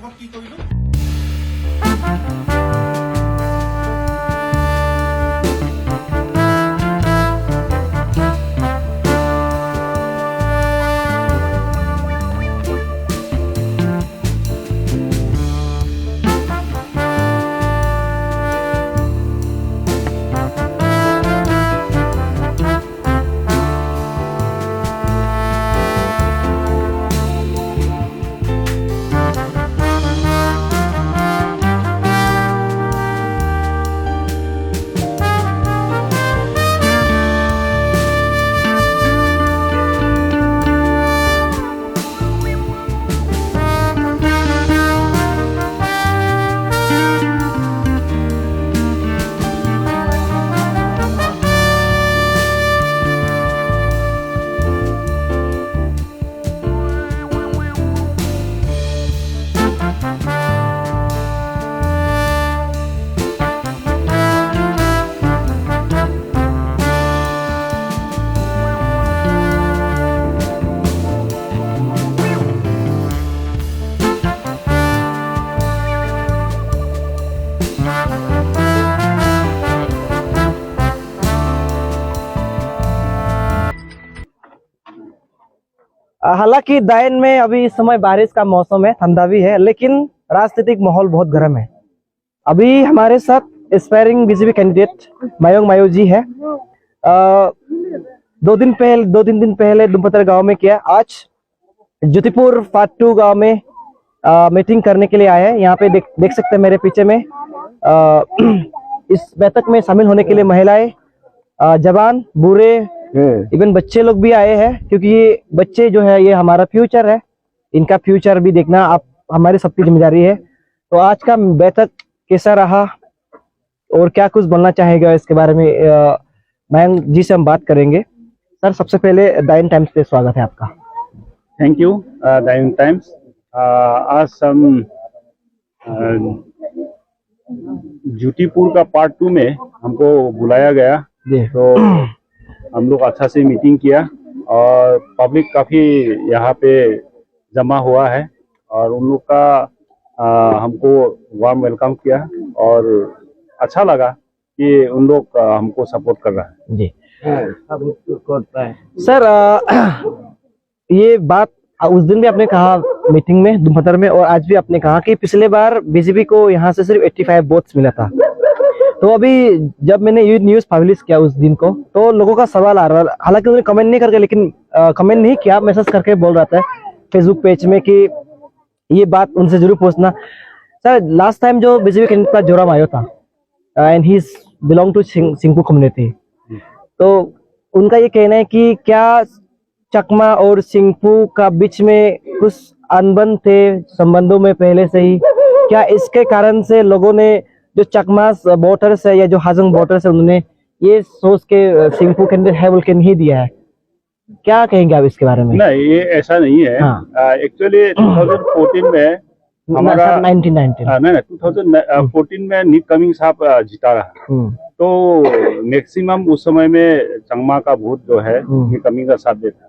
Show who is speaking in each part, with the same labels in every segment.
Speaker 1: খবর কি কইলো
Speaker 2: हालांकि दायन में अभी इस समय बारिश का मौसम है, ठंडा भी है, लेकिन राजनीतिक माहौल बहुत गर्म है। अभी हमारे साथ एस्पायरिंग बीजेपी कैंडिडेट मयंक मायो जी है। 2-3 दिन पहले दुमपतर गांव में किया, आज ज्योतिपुर पार्ट 2 गांव में मीटिंग करने के लिए आए हैं। यहाँ पे देख सकते हैं मेरे पीछे में इस बैठक में शामिल होने के लिए महिलाएं, जवान, बूढ़े, इवन बच्चे लोग भी आए हैं, क्योंकि ये बच्चे जो है ये हमारा फ्यूचर है, इनका फ्यूचर भी देखना आप हमारी सबकी जिम्मेदारी है। तो आज का बैठक कैसा रहा और क्या कुछ बोलना चाहेगा इसके बारे में मयंक जी से हम बात करेंगे। सर, सबसे पहले दायन टाइम्स पे स्वागत है आपका।
Speaker 3: थैंक यू दायन टाइम्स। आज हम ज्योतिपुर का पार्ट 2 में हमको बुलाया गया, तो हम लोग अच्छा से मीटिंग किया और पब्लिक काफ़ी यहाँ पे जमा हुआ है और उन लोग का हमको वार्म वेलकम किया और अच्छा लगा कि उन लोग हमको सपोर्ट कर रहा है।
Speaker 2: जी सर, ये बात उस दिन भी आपने कहा मीटिंग में दुमपतर में, और आज भी आपने कहा कि पिछले बार बीजेपी को यहाँ से सिर्फ 85 वोट्स मिला था। तो अभी जब मैंने ये न्यूज पब्लिश किया उस दिन को, तो लोगों का सवाल आ रहा, हालांकि उन्होंने कमेंट नहीं करके, लेकिन कमेंट नहीं किया, मैसेज करके बोल रहा था फेसबुक पेज में कि ये बात उनसे जरूर पूछना। सर, लास्ट टाइम जो बीजेपी कैंडिडेट का जोराम आयो था and he belong to Singpho community, तो उनका ये कहना है कि क्या चकमा और सिंगपू का बीच में कुछ अनबन थे संबंधों में पहले से ही, क्या इसके कारण से लोगों ने जो चकमास वोटर्स है या जो हाजंग वोटर्स है उन्होंने ये सोच के सिंगपू कैंडिडेट है बोल के नहीं दिया है? क्या कहेंगे आप इसके बारे में?
Speaker 3: नहीं, ये ऐसा नहीं है। एक्चुअली 2014 में हमारा 2014 में निक कमिंग साहब जीता रहा, तो मैक्सिमम उस समय में चंगमा का वोट जो है निक कमिंग का साथ देता।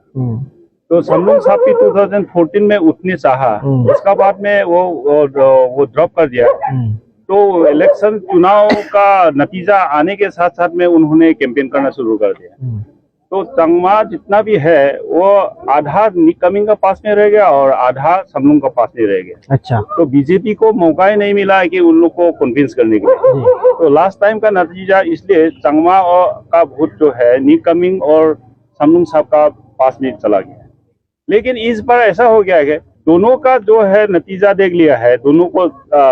Speaker 3: तो समलुंग साहब भी 2014 में उतने चाहा, उसका बाद में वो ड्रॉप कर दिया। तो इलेक्शन चुनाव का नतीजा आने के साथ साथ में उन्होंने कैंपेन करना शुरू कर दिया। तो चंगमा जितना भी है वो आधा निक कमिंग का पास में रह गया और आधा समलुंग का पास में रह गया।
Speaker 2: अच्छा, तो
Speaker 3: बीजेपी को मौका ही नहीं मिला कि उन लोग को कन्विंस करने के लिए। तो लास्ट टाइम का नतीजा इसलिए चंगमा का वोट जो है निक कमिंग और समलुंग साहब का पास में चला गया। लेकिन इस बार ऐसा हो गया है, दोनों का जो है नतीजा देख लिया है, दोनों को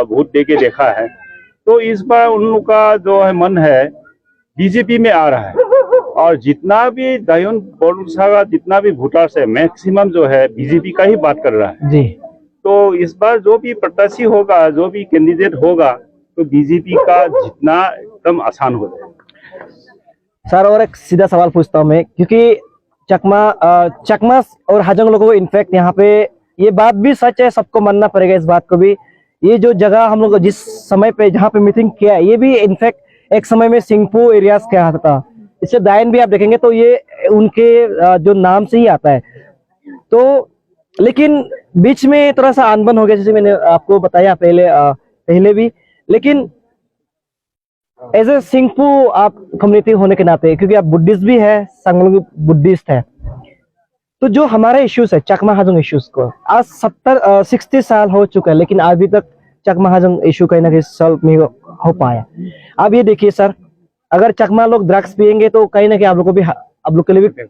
Speaker 3: वोट दे के देखा है, तो इस बार उन लोग का जो है मन है बीजेपी में आ रहा है। और जितना भी दायन बोलसा का जितना भी वोटर्स है मैक्सिमम जो है बीजेपी का ही बात कर रहा है
Speaker 2: जी।
Speaker 3: तो इस बार जो भी प्रत्याशी होगा, जो भी कैंडिडेट होगा, तो बीजेपी का जितना एकदम आसान हो जाएगा।
Speaker 2: सर, और एक सीधा सवाल पूछता हूँ मैं, क्योंकि चकमा और हाजंग लोगों को इनफैक्ट यहाँ पे ये बात भी सच है, सबको मानना पड़ेगा इस बात को भी, ये जो जगह हम लोग जिस समय पे जहाँ पे मीटिंग किया है, ये भी इनफैक्ट एक समय में सिंगपू एरियाज कहा था। इससे दायन भी आप देखेंगे तो ये उनके जो नाम से ही आता है। तो लेकिन बीच में थोड़ा सा अनबन हो गया, जैसे मैंने आपको बताया पहले भी। लेकिन एज ए सिंगपू आप कम्युनिटी होने के नाते, क्योंकि आप बुद्धिस्ट भी है, संगम बुद्धिस्ट है, तो जो हमारे इश्यूज है चकमा हाजोंग इश्यूज को आज 60 साल हो चुका है, लेकिन अभी तक चकमा हाजोंग इशू कहीं ना कहीं सॉल्व नहीं हो पाया। अब ये देखिए सर, अगर चकमा लोग ड्रग्स पियेंगे तो कहीं ना कहीं आप लोग के लिए भी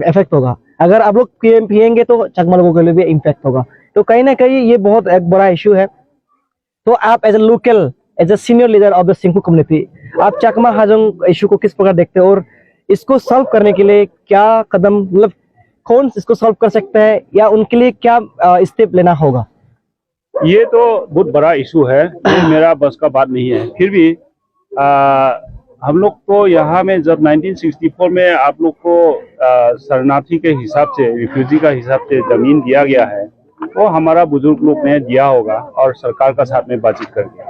Speaker 2: इफेक्ट होगा। अगर आप लोग पियेंगे तो चकमा लोगों के लिए भी इम्पैक्ट होगा। तो कहीं ना कहीं ये बहुत एक बड़ा इशू है। तो आप as a local, as a senior leader of the Singpho community, आप चकमा हाजोंग इशू को किस प्रकार देखते हैं, और इसको सॉल्व करने के लिए क्या कदम, मतलब कौन इसको सॉल्व कर सकता है, या उनके लिए क्या स्टेप लेना होगा?
Speaker 3: ये तो बहुत बड़ा इशू है, ये मेरा बस का बात नहीं है। फिर भी हम लोग को यहाँ में जब 1964 में आप लोग को शरणार्थी के हिसाब से, रिफ्यूजी का हिसाब से जमीन दिया गया है, वो हमारा बुजुर्ग लोग ने दिया होगा और सरकार का साथ में बातचीत करके,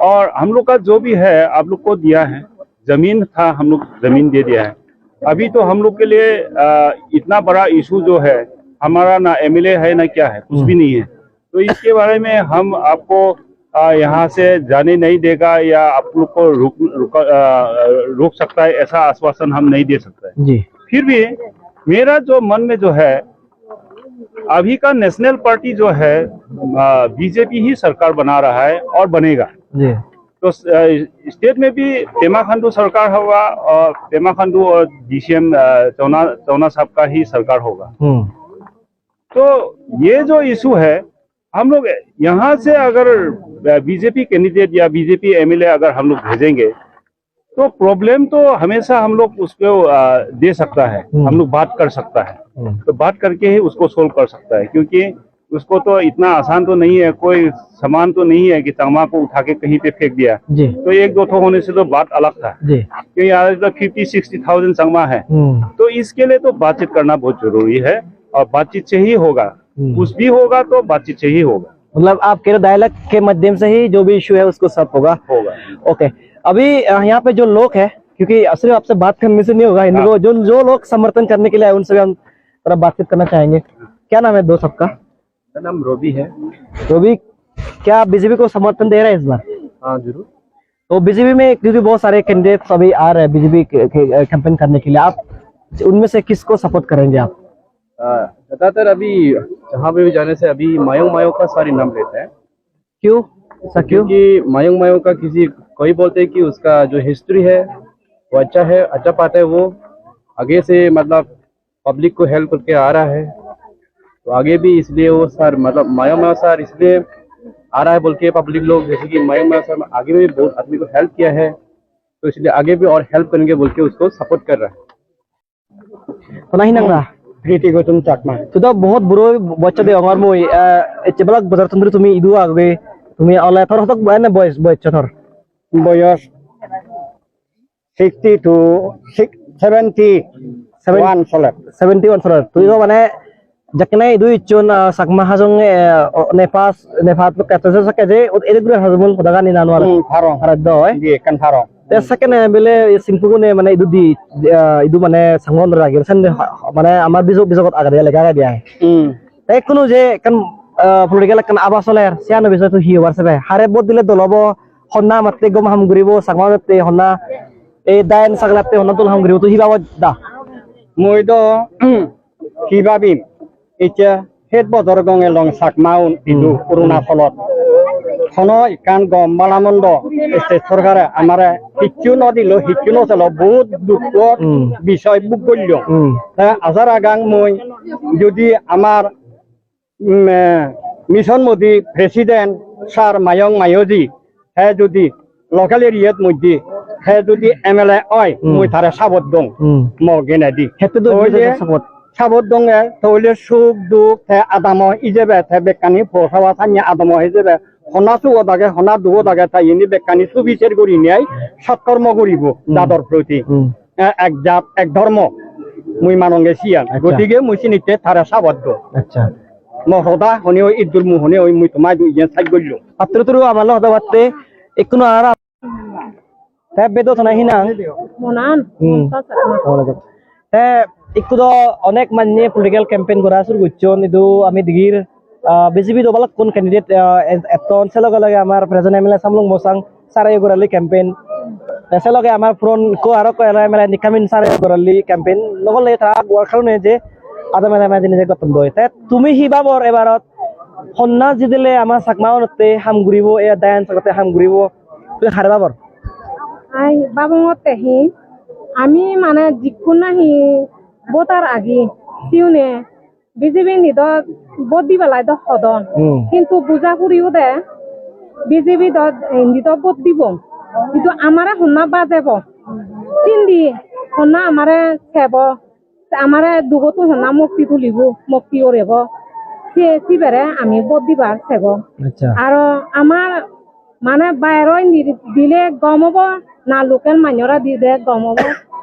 Speaker 3: और हम लोग का जो भी है आप लोग को दिया है। जमीन था, हम लोग जमीन दे दिया है। अभी तो हम लोग के लिए इतना बड़ा इशू जो है, हमारा ना एमएलए है ना क्या है, कुछ भी नहीं है। तो इसके बारे में हम आपको यहाँ से जाने नहीं देगा या आप लोग को रोक सकता है, ऐसा आश्वासन हम नहीं दे सकते
Speaker 2: जी।
Speaker 3: फिर भी मेरा जो मन में जो है, अभी का नेशनल पार्टी जो है बीजेपी ही सरकार बना रहा है और बनेगा
Speaker 2: जी।
Speaker 3: तो स्टेट में भी पेमा खांडू सरकार होगा, और पेमा खांडू और डीसीएम चौना साहब का ही सरकार होगा। तो ये जो इशू है, हम लोग यहाँ से अगर बीजेपी कैंडिडेट या बीजेपी एमएलए अगर हम लोग भेजेंगे तो प्रॉब्लम तो हमेशा हम लोग उसको दे सकता है, हम लोग बात कर सकता है। तो बात करके ही उसको सोल्व कर सकता है, क्योंकि उसको तो इतना आसान तो नहीं है, कोई सामान तो नहीं है कि चकमा को उठा के कहीं पे फेंक दिया
Speaker 2: जी।
Speaker 3: तो एक दो ठो होने से तो बात अलग था
Speaker 2: जी।
Speaker 3: क्योंकि आज तो 50-60,000 चकमा है। तो इसके लिए तो बातचीत करना बहुत जरूरी है, और बातचीत से ही होगा, कुछ भी होगा तो बातचीत से ही होगा।
Speaker 2: मतलब आप कह रहे डायलॉग के माध्यम से ही जो भी इशू है उसको सॉल्व होगा। ओके, अभी यहाँ पे जो लोग है, क्योंकि सिर्फ आपसे बात करने से नहीं होगा, इन लोगों जो लोग समर्थन करने के लिए आए उनसे भी हम थोड़ा बातचीत करना चाहेंगे। क्या नाम है दो सबका?
Speaker 1: मेरा नाम रोबी है।
Speaker 2: रोबी, क्या बीजेपी को समर्थन दे रहे हैं इस बार?
Speaker 1: हाँ जरूर।
Speaker 2: तो बीजेपी में क्योंकि बहुत सारे कैंडिडेट अभी आ रहे हैं बीजेपी कैंपेन करने के लिए, आप उनमें से किसको सपोर्ट करेंगे आप?
Speaker 1: ज्यादातर अभी जहाँ पे भी जाने से अभी मायोंग का सारे नाम लेते हैं।
Speaker 2: क्यों ऐसा क्यों?
Speaker 1: क्योंकि मायोंग का कोई बोलते हैं कि उसका जो हिस्ट्री है वो अच्छा है, अच्छा पाता है, वो आगे से मतलब पब्लिक को हेल्प करके आ रहा है, तो आगे भी इसलिए वो सर मतलब मायोंग सर इसलिए आ रहा है बोल के पब्लिक लोग, जैसे कि मायोंग सर आगे भी बहुत आदमी को हेल्प किया है, तो इसलिए आगे भी और हेल्प करेंगे बोल के उसको सपोर्ट कर रहा है।
Speaker 2: तो नहीं नंगा
Speaker 1: प्रीति को तुम चकमा
Speaker 2: तो बहुत बुरो बच्चा दे अंगार मोई एचेबलाक बजार तंद्र तुमी इदु आगे तुमी अला थर हतक बयान बयस थर
Speaker 1: बयस 60 to 71 solar
Speaker 2: 71 solar तो माने जकने इदु इचोन सकमा हाजों नेपास लोग कहते हैं सके जे एदे गुरे हाजों पदागा नि नानो
Speaker 1: फारो
Speaker 2: हरद दो
Speaker 1: ये कन फारो
Speaker 2: ते सेकेंड बेले सिंपु ने माने इदु माने संगन रागिर सन माने आमार बिजोगत आगादे लेगा दिया है ते कुनु जे कन पॉलिटिकल कन आबासलेर सियानो बिजो तो हि वारसे हारे बोत दिले दलबो हन्ना मते गम हम गुरिबो सकमाते हन्ना ए दायन सगलाते हन्ना तुल हम गुरिबो तो हि बाबा दा
Speaker 1: moi do hibabi icha het bodor gonge long sakmaun idu corona folot khono ikan gom malamondo este sorgare amara hichu no dilo hichu no selo বহুত দুঃখৰ বিষয় বুক গল্য তা আজার আগাং মই যদি আমার mission Modi president sir Mayong মায়োজি হে যদি লোকাল এরিয়াত মধ্যে হে যদি এমএলএ হয় মই তারে সাবত দং মগেনা দি
Speaker 2: হেতে তো সাপোর্ট
Speaker 1: সাবত দং তলে সুখ দুখ হে আদাম ইজেবে হে বেকানি ফসাওয়া সানি আদাম হিজেবে হনা সুও দাগে হনা দুও দাগে তাই ইনি বেকানি সুবিচার করি নিয়াই সৎকর্ম করিব দাদর প্রতি এক জাত এক ধর্ম মুই মানঙ্গে সিয়ান গতিকে মুই চিনিতে তারে সাবত
Speaker 2: আচ্ছা
Speaker 1: মহদা হনে ওই ইদুর মুহনে ওই মুই তোমাই দুই ইয়া সাই গল্য
Speaker 2: পাত্রতুরু আমাল হদা বাতে একনো আর তে বেদো থনা হিনা
Speaker 4: Monan,
Speaker 2: তে ikut do onek manye political campaign gora sur gucon itu ami digir BJP do balak kon candidate eton seloge lage amar present MLA samlung mosang sarai gorali campaign seloge amar puron ko aro ko MLA nikamin sarai gorali campaign logol le thak gor kharone je ada MLA jini je gotom doy tet tumi hibabor ebarot honna jidile amar sakmaonote ham guribo e dayan sagate ham guribo tu harababor
Speaker 4: আই বাবঙতে হি আমি মানে যিকোনো হি voter আগে তিউনে BJP নিদ vote দি পেলাই দ সদন কিন্তু বুজা ফুরিও দে বিজেপি দ নিদ ভোট দিব কিন্তু আমারে হন্না বাজেব চিন্দি হন্না আমারে খেব আমারে দুগতো হন্না মুক্তি তুলিব মুক্তি ওরেব সিবারে আমি ভোট দিবার খেব
Speaker 2: আচ্ছা
Speaker 4: আর আমার মানে বাইরে দিলে গম হব না লোকেল মানুহরা দিলে গম হব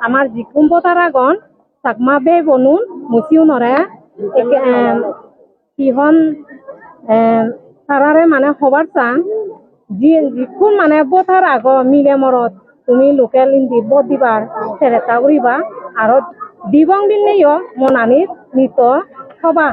Speaker 4: আমার যিকোন ভোটার আগন চাকমা বে বনুন মুচিও নৰে কিহন তারারে মানে হবার চান যিকোন মানে ভোটার আগ মিলে মরত তুমি লোকেল ইন্দি ভোট দিবার চেষ্টা করিবা আর দিবং দিলেও মনানিত নিত হবা